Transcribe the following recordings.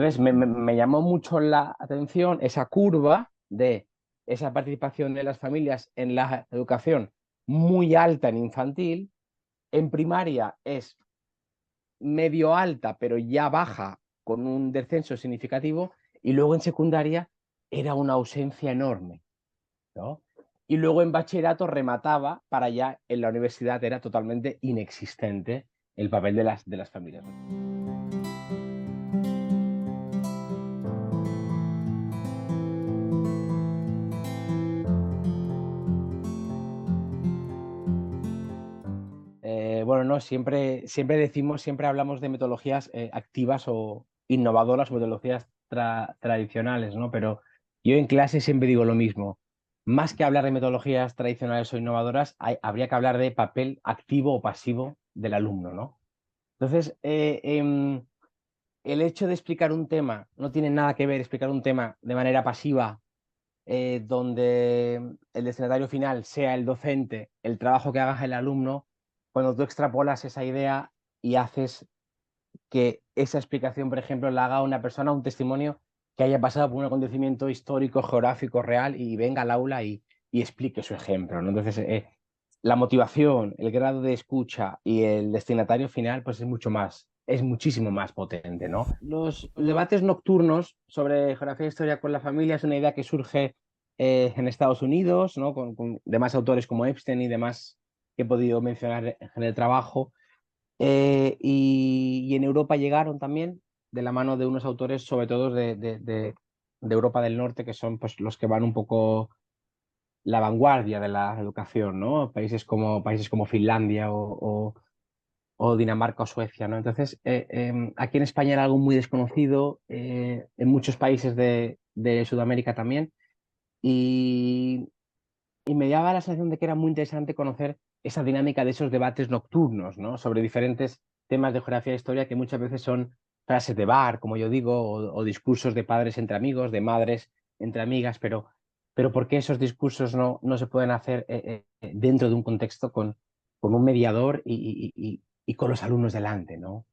Entonces me llamó mucho la atención esa curva de esa participación de las familias en la educación muy alta en infantil. En primaria es medio alta, pero ya baja con un descenso significativo, y luego en secundaria era una ausencia enorme, ¿no? Y luego en bachillerato remataba para ya en la universidad era totalmente inexistente el papel de las familias. Bueno, no, siempre decimos, siempre hablamos de metodologías activas o innovadoras, metodologías tradicionales, ¿no? Pero yo en clase siempre digo lo mismo. Más que hablar de metodologías tradicionales o innovadoras, habría que hablar de papel activo o pasivo del alumno, ¿no? Entonces, el hecho de explicar un tema no tiene nada que ver explicar un tema de manera pasiva, donde el destinatario final sea el docente, el trabajo que hagas el alumno, cuando tú extrapolas esa idea y haces que esa explicación, por ejemplo, la haga una persona, un testimonio que haya pasado por un acontecimiento histórico, geográfico, real, y venga al aula y explique su ejemplo, ¿no? Entonces, la motivación, el grado de escucha y el destinatario final, pues es muchísimo más potente, ¿no? Los debates nocturnos sobre geografía e historia con la familia es una idea que surge en Estados Unidos, ¿no? Con demás autores como Epstein y demás que he podido mencionar en el trabajo. Y en Europa llegaron también de la mano de unos autores, sobre todo de Europa del Norte, que son pues, los que van un poco la vanguardia de la educación, ¿no? Países como Finlandia o Dinamarca o Suecia, ¿no? Entonces, aquí en España era algo muy desconocido, en muchos países de Sudamérica también, y, y me daba la sensación de que era muy interesante conocer esa dinámica de esos debates nocturnos, ¿no? Sobre diferentes temas de geografía e historia que muchas veces son frases de bar, como yo digo, o discursos de padres entre amigos, de madres entre amigas, pero ¿por qué esos discursos no se pueden hacer dentro de un contexto con un mediador y con los alumnos delante, ¿no?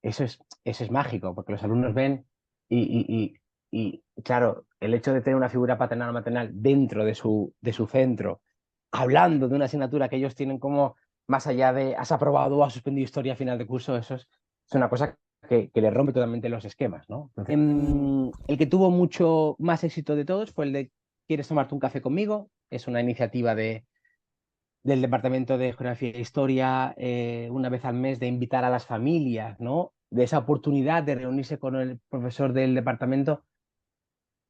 Eso es mágico, porque los alumnos ven y, y, claro, el hecho de tener una figura paternal o maternal dentro de su centro, hablando de una asignatura que ellos tienen como más allá de has aprobado o has suspendido historia a final de curso, es una cosa que le rompe totalmente los esquemas, ¿no? Entonces, el que tuvo mucho más éxito de todos fue el de ¿Quieres tomarte un café conmigo? Es una iniciativa del Departamento de Geografía e Historia, una vez al mes, de invitar a las familias, ¿no? De esa oportunidad de reunirse con el profesor del departamento,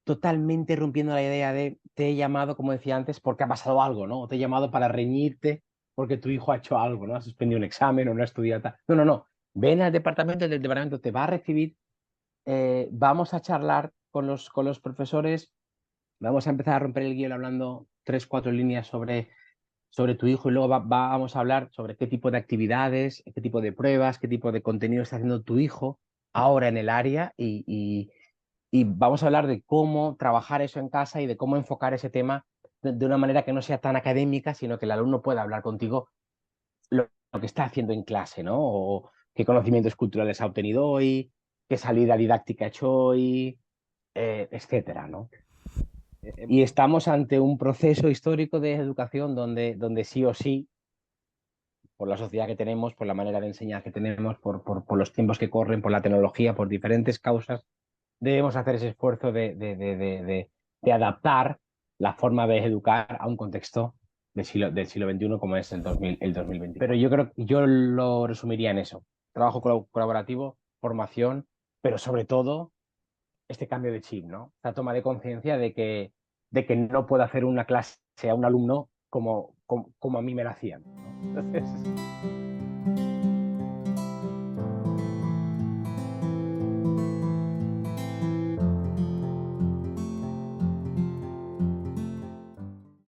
totalmente rompiendo la idea de te he llamado, como decía antes, porque ha pasado algo, ¿no? O te he llamado para reñirte porque tu hijo ha hecho algo, ¿no? Ha suspendido un examen o no ha estudiado tal. No, no, no. Ven al departamento, el del departamento te va a recibir, vamos a charlar con los profesores, vamos a empezar a romper el hielo hablando tres, cuatro líneas sobre tu hijo, y luego vamos a hablar sobre qué tipo de actividades, qué tipo de pruebas, qué tipo de contenido está haciendo tu hijo ahora en el área, y vamos a hablar de cómo trabajar eso en casa y de cómo enfocar ese tema de una manera que no sea tan académica, sino que el alumno pueda hablar contigo lo que está haciendo en clase, ¿no? O qué conocimientos culturales ha obtenido hoy, qué salida didáctica ha hecho hoy, etcétera, ¿no? Y estamos ante un proceso histórico de educación donde sí o sí, por la sociedad que tenemos, por la manera de enseñar que tenemos, por los tiempos que corren, por la tecnología, por diferentes causas, debemos hacer ese esfuerzo de adaptar la forma de educar a un contexto del siglo XXI como es el 2020. Pero yo creo, yo lo resumiría en eso. Trabajo colaborativo, formación, pero sobre todo este cambio de chip, ¿no? La toma de conciencia de que no puedo hacer una clase a un alumno como a mí me la hacían, ¿no? Entonces,